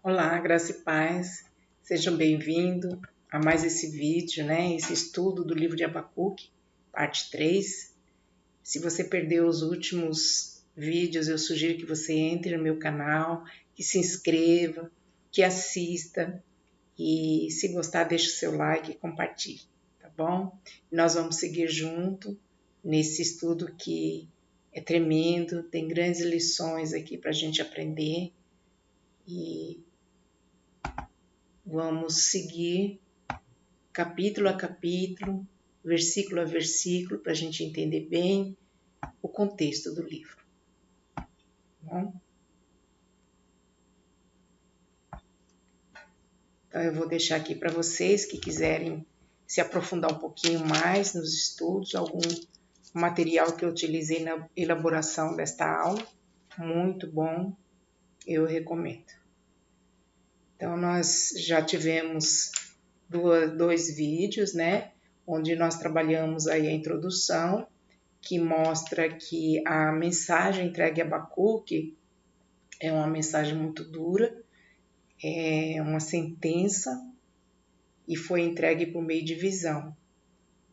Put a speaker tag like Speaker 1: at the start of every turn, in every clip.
Speaker 1: Olá, graça e paz. Sejam bem-vindos a mais esse vídeo, esse estudo do livro de Abacuque, parte 3. Se você perdeu os últimos vídeos, eu sugiro que você entre no meu canal, que se inscreva, que assista e, se gostar, deixe o seu like e compartilhe, tá bom? Nós vamos seguir junto nesse estudo que é tremendo, tem grandes lições aqui para a gente aprender e vamos seguir capítulo a capítulo, versículo a versículo, para a gente entender bem o contexto do livro. Bom? Então, eu vou deixar aqui para vocês que quiserem se aprofundar um pouquinho mais nos estudos, algum material que eu utilizei na elaboração desta aula, muito bom, eu recomendo. Então, nós já tivemos dois vídeos, onde nós trabalhamos aí a introdução, que mostra que a mensagem entregue a Abacuque é uma mensagem muito dura, é uma sentença e foi entregue por meio de visão.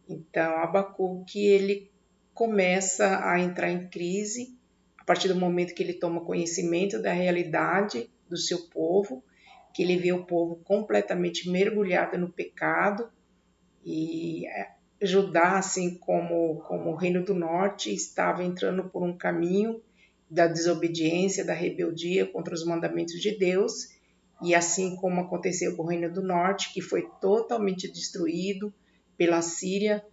Speaker 1: Então, Abacuque, ele começa a entrar em crise a partir do momento que ele toma conhecimento da realidade do seu povo, que ele vê o povo completamente mergulhado no pecado e Judá, assim como o Reino do Norte, estava entrando por um caminho da desobediência, da rebeldia contra os mandamentos de Deus, e assim como aconteceu com o Reino do Norte, que foi totalmente destruído pela Síria,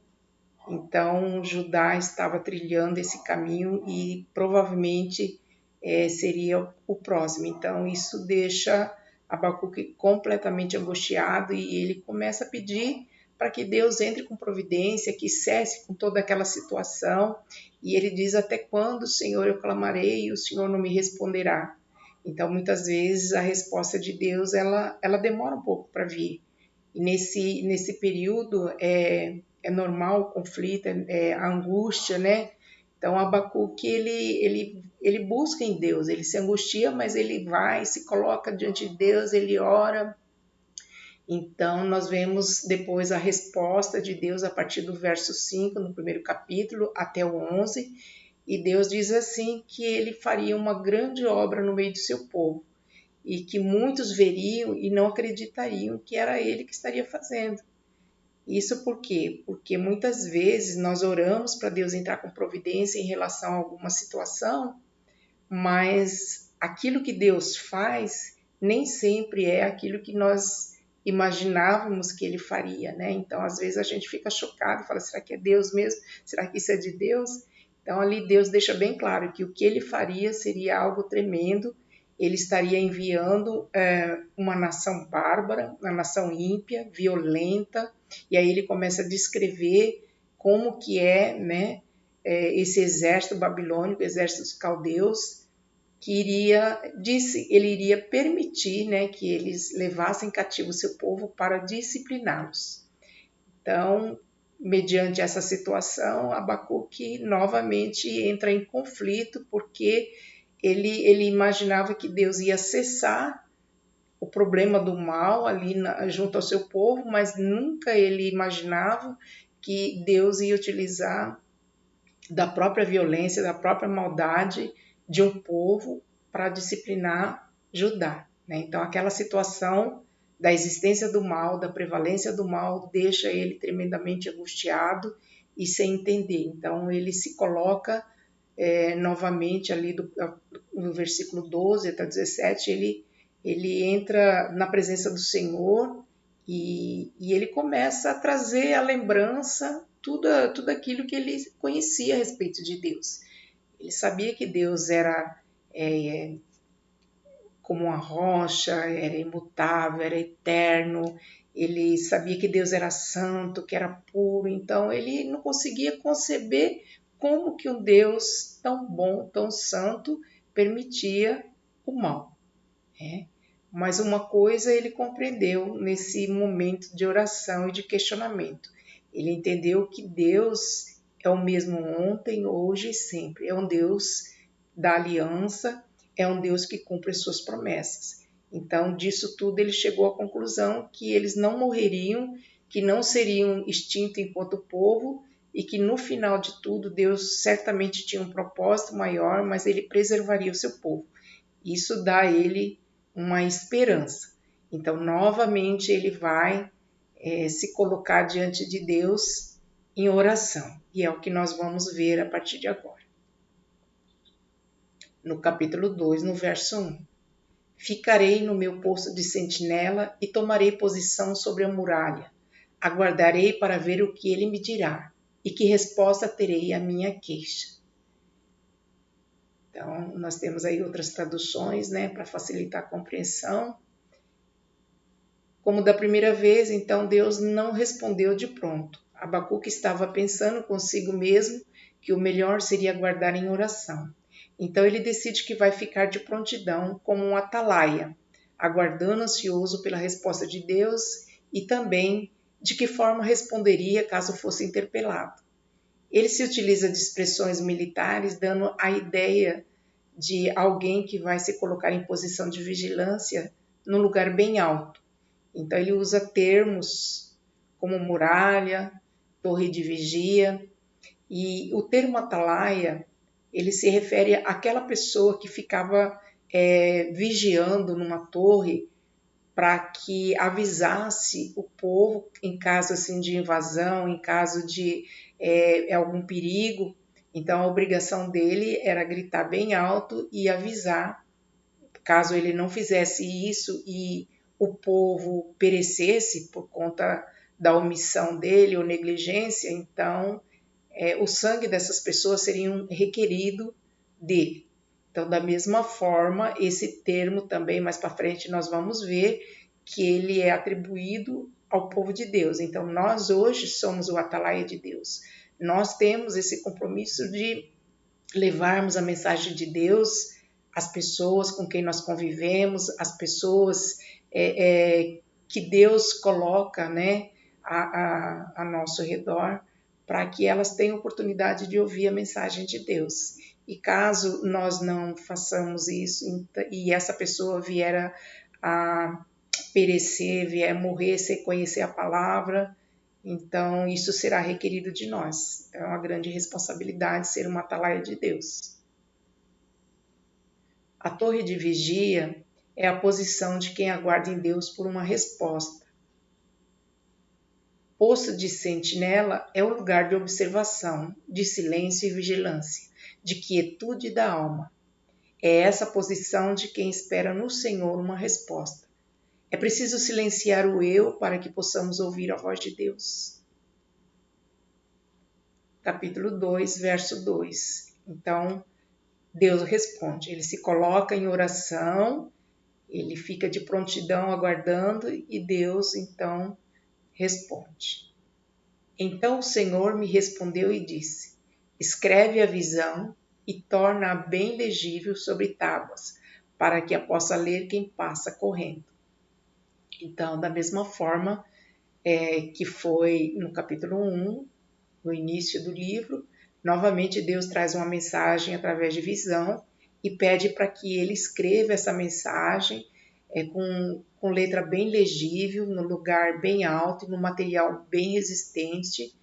Speaker 1: então Judá estava trilhando esse caminho e provavelmente seria o próximo. Então isso deixa Abacuque completamente angustiado e ele começa a pedir para que Deus entre com providência, que cesse com toda aquela situação. E ele diz: até quando, Senhor, eu clamarei e o Senhor não me responderá? Então, muitas vezes, a resposta de Deus, ela demora um pouco para vir. E nesse período é normal o conflito, a angústia, Então, Abacuque, ele busca em Deus, ele se angustia, mas ele vai, se coloca diante de Deus, ele ora. Então, nós vemos depois a resposta de Deus a partir do verso 5, no primeiro capítulo, até o 11, e Deus diz assim que ele faria uma grande obra no meio do seu povo, e que muitos veriam e não acreditariam que era ele que estaria fazendo. Isso por quê? Porque muitas vezes nós oramos para Deus entrar com providência em relação a alguma situação, mas aquilo que Deus faz nem sempre é aquilo que nós imaginávamos que ele faria, Então, às vezes a gente fica chocado e fala: será que é Deus mesmo? Será que isso é de Deus? Então, ali Deus deixa bem claro que o que ele faria seria algo tremendo. Ele estaria enviando uma nação bárbara, uma nação ímpia, violenta, e aí ele começa a descrever como que esse exército babilônico, exército dos caldeus, que ele iria permitir, que eles levassem cativo o seu povo para discipliná-los. Então, mediante essa situação, Abacuque novamente entra em conflito, porque ele imaginava que Deus ia cessar o problema do mal ali junto ao seu povo, mas nunca ele imaginava que Deus ia utilizar da própria violência, da própria maldade de um povo para disciplinar Judá. Então, aquela situação da existência do mal, da prevalência do mal, deixa ele tremendamente angustiado e sem entender. Então, ele se coloca novamente ali no versículo 12 até 17, ele entra na presença do Senhor e ele começa a trazer a lembrança tudo aquilo que ele conhecia a respeito de Deus. Ele sabia que Deus era como uma rocha, era imutável, era eterno. Ele sabia que Deus era santo, que era puro. Então, ele não conseguia conceber como que um Deus tão bom, tão santo, permitia o mal. Mas uma coisa ele compreendeu nesse momento de oração e de questionamento. Ele entendeu que Deus é o mesmo ontem, hoje e sempre. É um Deus da aliança, é um Deus que cumpre as suas promessas. Então, disso tudo, ele chegou à conclusão que eles não morreriam, que não seriam extintos enquanto povo e que no final de tudo Deus certamente tinha um propósito maior, mas ele preservaria o seu povo. Isso dá a ele uma esperança. Então, novamente, ele vai se colocar diante de Deus em oração. E é o que nós vamos ver a partir de agora. No capítulo 2, no verso 1. Ficarei no meu posto de sentinela e tomarei posição sobre a muralha. Aguardarei para ver o que ele me dirá e que resposta terei à minha queixa. Então, nós temos aí outras traduções, né, para facilitar a compreensão. Como da primeira vez, então Deus não respondeu de pronto. Abacuque estava pensando consigo mesmo que o melhor seria aguardar em oração. Então ele decide que vai ficar de prontidão como um atalaia, aguardando ansioso pela resposta de Deus e também de que forma responderia caso fosse interpelado. Ele se utiliza de expressões militares, dando a ideia de alguém que vai se colocar em posição de vigilância num lugar bem alto. Então ele usa termos como muralha, torre de vigia, e o termo atalaia, ele se refere àquela pessoa que ficava vigiando numa torre para que avisasse o povo em caso assim de invasão, em caso de algum perigo. Então a obrigação dele era gritar bem alto e avisar. Caso ele não fizesse isso e o povo perecesse por conta da omissão dele ou negligência, então o sangue dessas pessoas seria requerido dele. Então, da mesma forma, esse termo também, mais para frente, nós vamos ver que ele é atribuído ao povo de Deus. Então, nós hoje somos o atalaia de Deus. Nós temos esse compromisso de levarmos a mensagem de Deus às pessoas com quem nós convivemos, às pessoas que Deus coloca, né, a nosso redor, para que elas tenham oportunidade de ouvir a mensagem de Deus. E caso nós não façamos isso e essa pessoa vier a perecer, vier a morrer sem conhecer a palavra, então isso será requerido de nós. É uma grande responsabilidade ser uma atalaia de Deus. A torre de vigia é a posição de quem aguarda em Deus por uma resposta. Posto de sentinela é o lugar de observação, de silêncio e vigilância, de quietude da alma. É essa posição de quem espera no Senhor uma resposta. É preciso silenciar o eu para que possamos ouvir a voz de Deus. Capítulo 2, verso 2. Então, Deus responde. Ele se coloca em oração, ele fica de prontidão aguardando e Deus, então, responde. Então o Senhor me respondeu e disse: escreve a visão e torna-a bem legível sobre tábuas, para que a possa ler quem passa correndo. Então, da mesma forma que foi no capítulo 1, no início do livro, novamente Deus traz uma mensagem através de visão e pede para que ele escreva essa mensagem com letra bem legível, no lugar bem alto, no material bem resistente,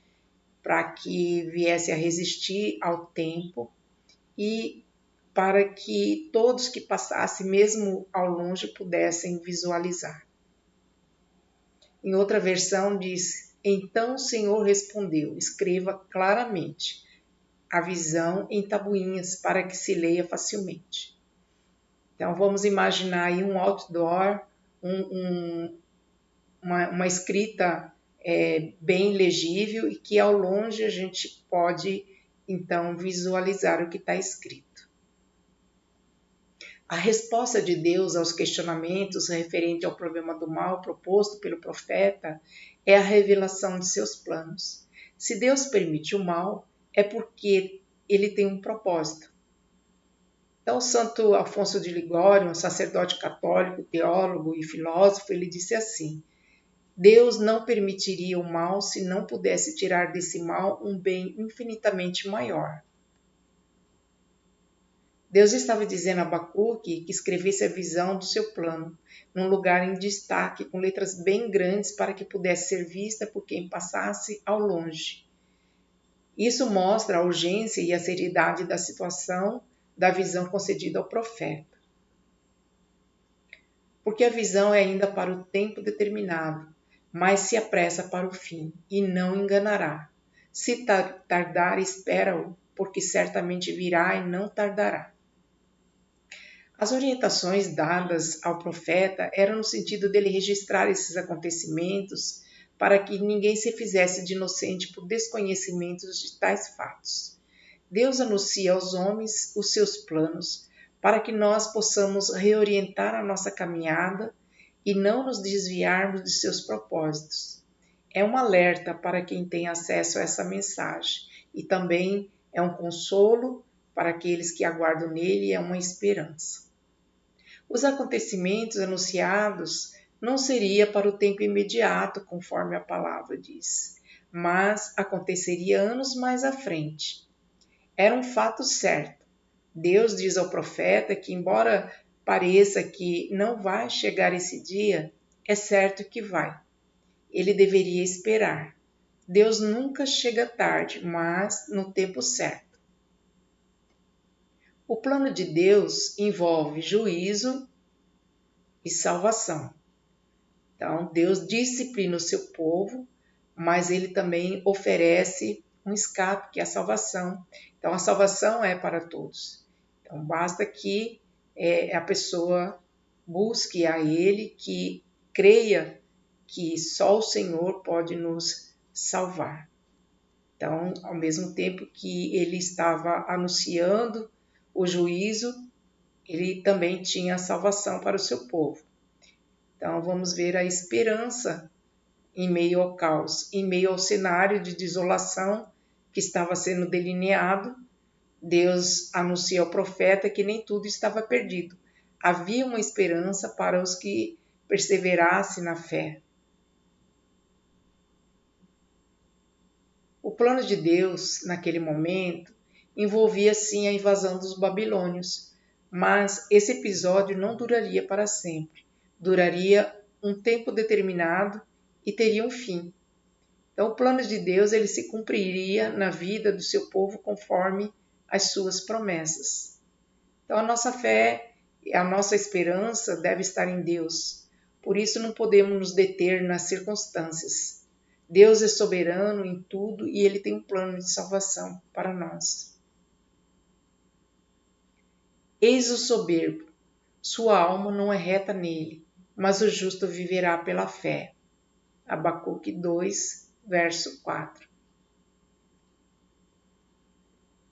Speaker 1: para que viesse a resistir ao tempo e para que todos que passassem, mesmo ao longe, pudessem visualizar. Em outra versão diz: então o Senhor respondeu, escreva claramente a visão em tabuinhas para que se leia facilmente. Então vamos imaginar aí um outdoor, uma escrita bem legível e que ao longe a gente pode então visualizar o que está escrito. A resposta de Deus aos questionamentos referente ao problema do mal proposto pelo profeta é a revelação de seus planos. Se Deus permite o mal, é porque ele tem um propósito. Então, o santo Afonso de Ligório, um sacerdote católico, teólogo e filósofo, ele disse assim: Deus não permitiria o mal se não pudesse tirar desse mal um bem infinitamente maior. Deus estava dizendo a Abacuque que escrevesse a visão do seu plano, num lugar em destaque, com letras bem grandes para que pudesse ser vista por quem passasse ao longe. Isso mostra a urgência e a seriedade da situação da visão concedida ao profeta. Porque a visão é ainda para o tempo determinado, mas se apressa para o fim, e não enganará. Se tardar, espera-o, porque certamente virá e não tardará. As orientações dadas ao profeta eram no sentido dele registrar esses acontecimentos para que ninguém se fizesse de inocente por desconhecimento de tais fatos. Deus anuncia aos homens os seus planos para que nós possamos reorientar a nossa caminhada e não nos desviarmos de seus propósitos. É um alerta para quem tem acesso a essa mensagem e também é um consolo para aqueles que aguardam nele e é uma esperança. Os acontecimentos anunciados não seria para o tempo imediato, conforme a palavra diz, mas aconteceria anos mais à frente. Era um fato certo. Deus diz ao profeta que, embora pareça que não vai chegar esse dia, é certo que vai. Ele deveria esperar. Deus nunca chega tarde, mas no tempo certo. O plano de Deus envolve juízo e salvação. Então, Deus disciplina o seu povo, mas ele também oferece um escape, que é a salvação. Então, a salvação é para todos. Então, basta que a pessoa busque a ele, que creia que só o Senhor pode nos salvar. Então, ao mesmo tempo que ele estava anunciando o juízo, ele também tinha a salvação para o seu povo. Então, vamos ver a esperança em meio ao caos, em meio ao cenário de desolação que estava sendo delineado. Deus anuncia ao profeta que nem tudo estava perdido. Havia uma esperança para os que perseverassem na fé. O plano de Deus, naquele momento, envolvia sim a invasão dos babilônios, mas esse episódio não duraria para sempre. Duraria um tempo determinado e teria um fim. Então, o plano de Deus ele se cumpriria na vida do seu povo conforme as suas promessas. Então, a nossa fé, a nossa esperança deve estar em Deus. Por isso, não podemos nos deter nas circunstâncias. Deus é soberano em tudo e Ele tem um plano de salvação para nós. Eis o soberbo, sua alma não é reta nele, mas o justo viverá pela fé. Abacuque 2, verso 4.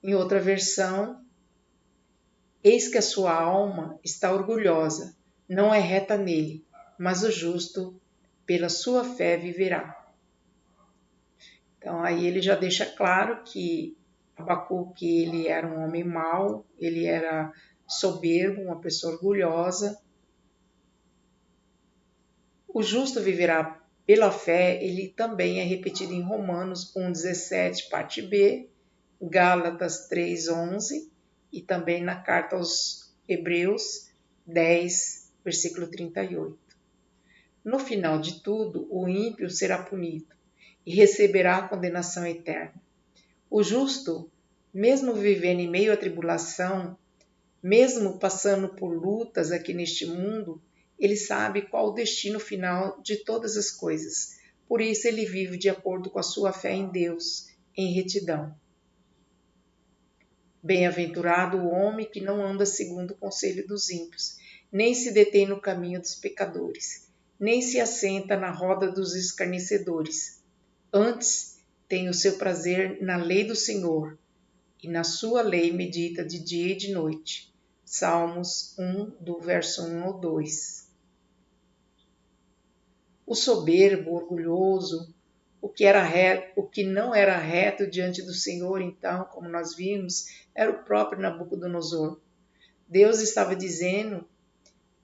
Speaker 1: Em outra versão, eis que a sua alma está orgulhosa, não é reta nele, mas o justo pela sua fé viverá. Então aí ele já deixa claro que Abacuque ele era um homem mau, ele era soberbo, uma pessoa orgulhosa. O justo viverá pela fé, ele também é repetido em Romanos 1,17, parte B, Gálatas 3,11 e também na carta aos Hebreus 10, versículo 38. No final de tudo, o ímpio será punido e receberá a condenação eterna. O justo, mesmo vivendo em meio à tribulação, mesmo passando por lutas aqui neste mundo, ele sabe qual o destino final de todas as coisas. Por isso ele vive de acordo com a sua fé em Deus, em retidão. Bem-aventurado o homem que não anda segundo o conselho dos ímpios, nem se detém no caminho dos pecadores, nem se assenta na roda dos escarnecedores. Antes tem o seu prazer na lei do Senhor, e na sua lei medita de dia e de noite. Salmos 1, do verso 1 ao 2. O soberbo, orgulhoso, o que não era reto diante do Senhor, então, como nós vimos, era o próprio Nabucodonosor. Deus estava dizendo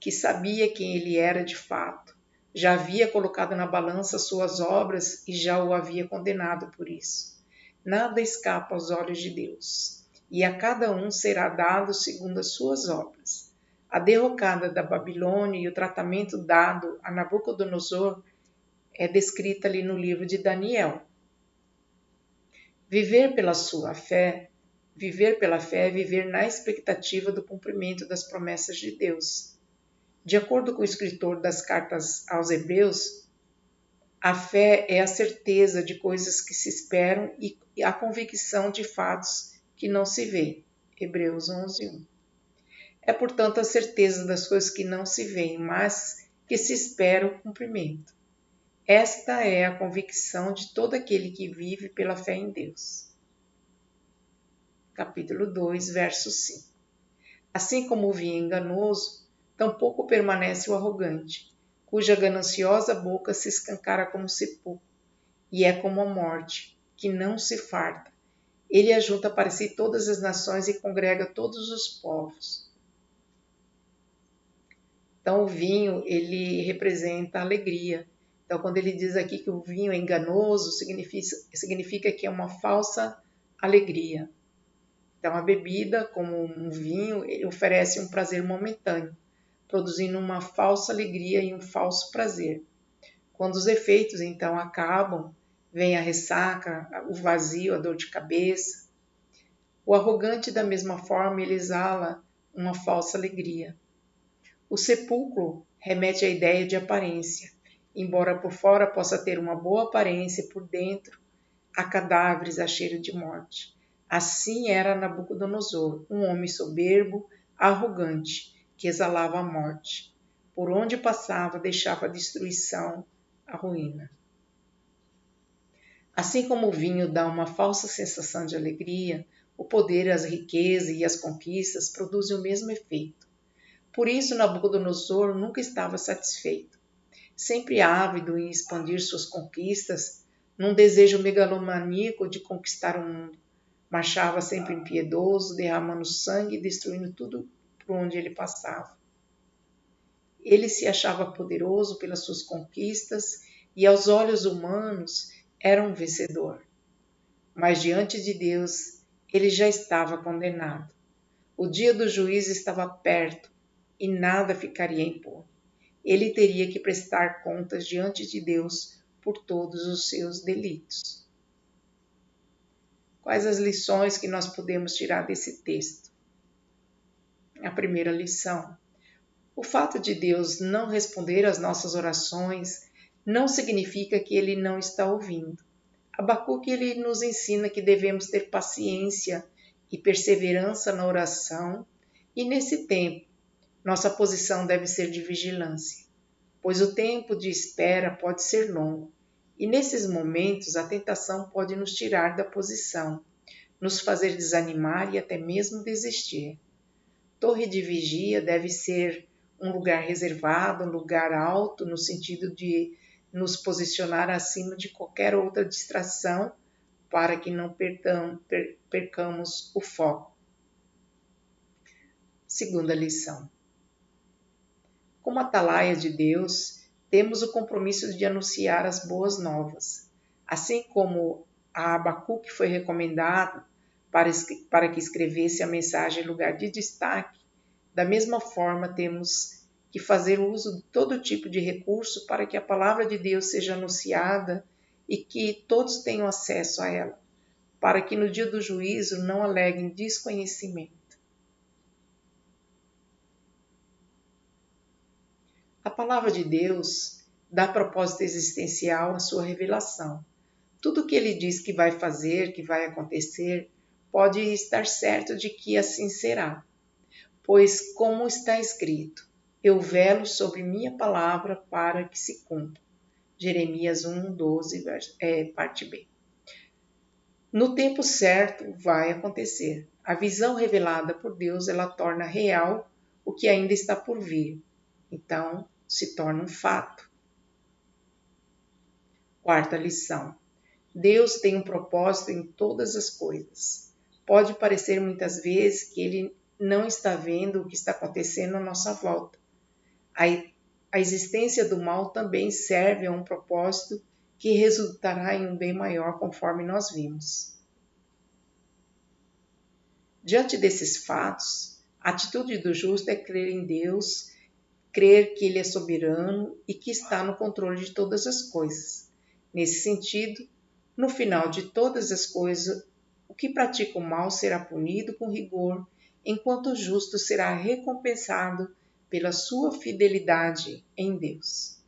Speaker 1: que sabia quem ele era de fato, já havia colocado na balança suas obras e já o havia condenado por isso. Nada escapa aos olhos de Deus. e a cada um será dado segundo as suas obras. A derrocada da Babilônia e o tratamento dado a Nabucodonosor é descrita ali no livro de Daniel. Viver pela fé é viver na expectativa do cumprimento das promessas de Deus. De acordo com o escritor das cartas aos Hebreus, a fé é a certeza de coisas que se esperam e a convicção de fatos que não se veem. Hebreus 11:1. É, portanto, a certeza das coisas que não se veem, mas que se espera o cumprimento. Esta é a convicção de todo aquele que vive pela fé em Deus. Capítulo 2, verso 5. Assim como o vinho enganoso, tampouco permanece o arrogante, cuja gananciosa boca se escancara como sepulcro, e é como a morte, que não se farta. Ele ajunta para si todas as nações e congrega todos os povos. Então, o vinho, ele representa a alegria. Então, quando ele diz aqui que o vinho é enganoso, significa que é uma falsa alegria. Então, a bebida, como um vinho, ele oferece um prazer momentâneo, produzindo uma falsa alegria e um falso prazer. Quando os efeitos, então, acabam, vem a ressaca, o vazio, a dor de cabeça. O arrogante, da mesma forma, ele exala uma falsa alegria. O sepulcro remete à ideia de aparência. Embora por fora possa ter uma boa aparência, por dentro há cadáveres a cheiro de morte. Assim era Nabucodonosor, um homem soberbo, arrogante, que exalava a morte. Por onde passava, deixava a destruição, a ruína. Assim como o vinho dá uma falsa sensação de alegria, o poder, as riquezas e as conquistas produzem o mesmo efeito. Por isso, Nabucodonosor nunca estava satisfeito. Sempre ávido em expandir suas conquistas, num desejo megalomaníaco de conquistar o mundo, marchava sempre impiedoso, derramando sangue e destruindo tudo por onde ele passava. Ele se achava poderoso pelas suas conquistas e, aos olhos humanos, era um vencedor. Mas diante de Deus, ele já estava condenado. O dia do juízo estava perto e nada ficaria impune. Ele teria que prestar contas diante de Deus por todos os seus delitos. Quais as lições que nós podemos tirar desse texto? A primeira lição: o fato de Deus não responder às nossas orações não significa que Ele não está ouvindo. Abacuque ele nos ensina que devemos ter paciência e perseverança na oração, e nesse tempo, nossa posição deve ser de vigilância, pois o tempo de espera pode ser longo, e nesses momentos a tentação pode nos tirar da posição, nos fazer desanimar e até mesmo desistir. Torre de vigia deve ser um lugar reservado, um lugar alto, no sentido de nos posicionar acima de qualquer outra distração, para que não percamos o foco. Segunda lição: como atalaia de Deus, temos o compromisso de anunciar as boas novas. Assim como a Abacuque foi recomendado para que escrevesse a mensagem em lugar de destaque, da mesma forma temos que fazer uso de todo tipo de recurso para que a palavra de Deus seja anunciada e que todos tenham acesso a ela, para que no dia do juízo não aleguem desconhecimento. A palavra de Deus dá propósito existencial à sua revelação. Tudo o que ele diz que vai fazer, que vai acontecer, pode estar certo de que assim será. Pois, como está escrito, eu velo sobre minha palavra para que se cumpra. Jeremias 1:12, parte B. No tempo certo vai acontecer. A visão revelada por Deus, ela torna real o que ainda está por vir. Então, se torna um fato. Quarta lição: Deus tem um propósito em todas as coisas. Pode parecer muitas vezes que Ele não está vendo o que está acontecendo à nossa volta. A existência do mal também serve a um propósito que resultará em um bem maior, conforme nós vimos. Diante desses fatos, a atitude do justo é crer em Deus, crer que Ele é soberano e que está no controle de todas as coisas. Nesse sentido, no final de todas as coisas, o que pratica o mal será punido com rigor, enquanto o justo será recompensado pela sua fidelidade em Deus.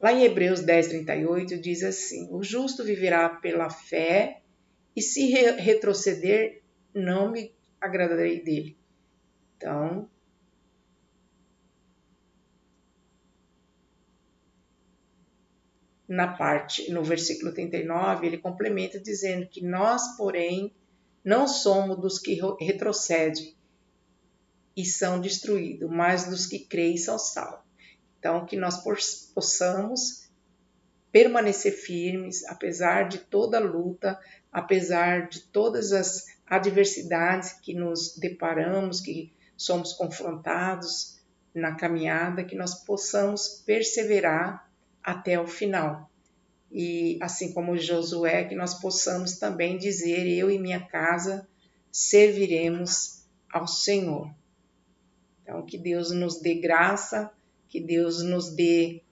Speaker 1: Lá em Hebreus 10:38 diz assim: o justo viverá pela fé, e se retroceder, não me agradarei dele. Então, no versículo 39, ele complementa dizendo que nós, porém, não somos dos que retrocedem e são destruídos, mas dos que creem e são salvos. Então, que nós possamos permanecer firmes, apesar de toda a luta, apesar de todas as adversidades que nos deparamos, que somos confrontados na caminhada, que nós possamos perseverar até o final. E assim como Josué, que nós possamos também dizer: eu e minha casa serviremos ao Senhor. Então, que Deus nos dê graça, que Deus nos dê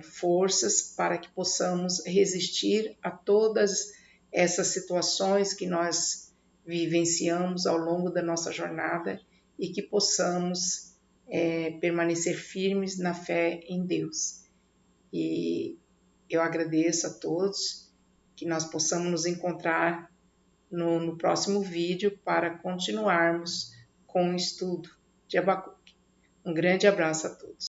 Speaker 1: forças para que possamos resistir a todas essas situações que nós vivenciamos ao longo da nossa jornada e que possamos permanecer firmes na fé em Deus. E eu agradeço a todos, que nós possamos nos encontrar no próximo vídeo para continuarmos com o estudo de Abacuque. Um grande abraço a todos.